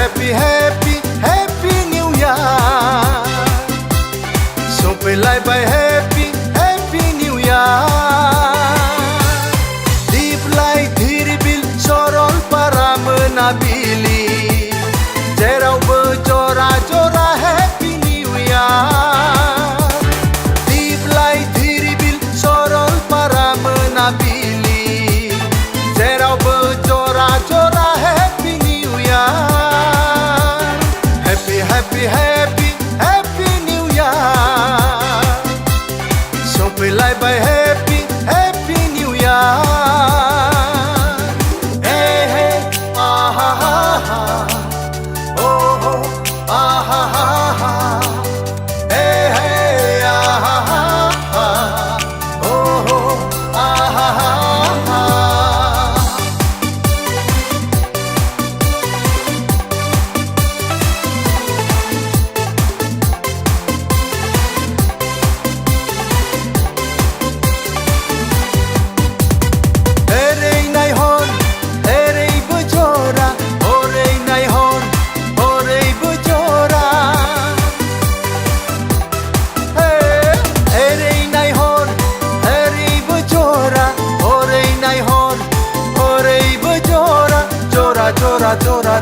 happy happy happy new year ส่งไปไล่ไป happy happy new year Deep light hiribil sorol para menabili Jerau berjora-jora happy new year Deep light hiribil sorol para menabili Jerau berjora-jora happy new year Happy happy happy happy new year ส่งไปไล่ไป happy happy new year Hey hey ah ha ha ha Oh oh ah ha ha ha Hey hey ah ha ha ha Oh oh ah ha ha ha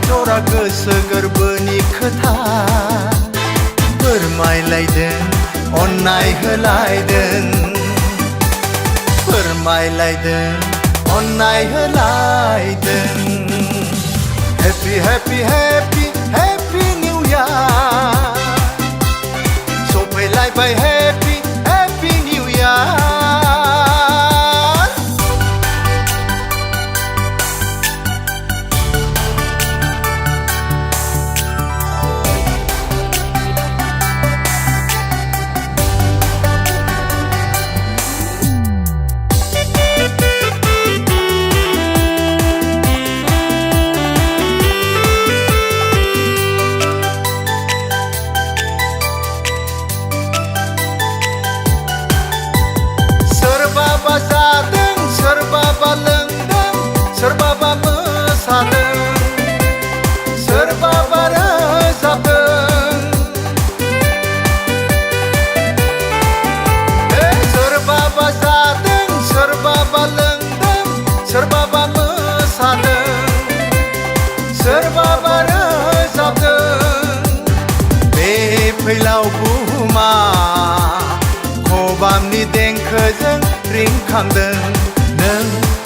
जरा गोसो गोरबोनि खोथा फोरमायलायदों अननाय होलायदों फोरमायलायदों अननाय होलायदों Happy happy happy happy new year सफैलायबाय happy happy new year जादों सोरबाबा लोंदों सोरबाबा मोसादों सोरबाबा रोजाबदों सोरबाबा जादों सोरबाबा लोंदों सोरबाबा मोसादों सोरबाबा रोजाबदों बे फैलाव बुहुमा खबामनि देंखोजों रिंखांदों नों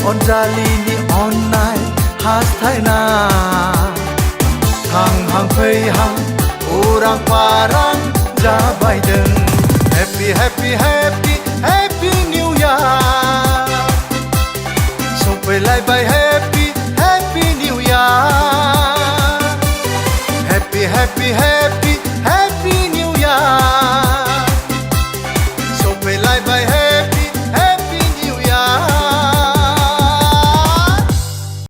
अनजालिनि अननाय हास्थायनाय थांहां फैहां उरां फारां जाबायदों Happy happy happy happy new year सफैलायबाय happy happy new year Happy happy happy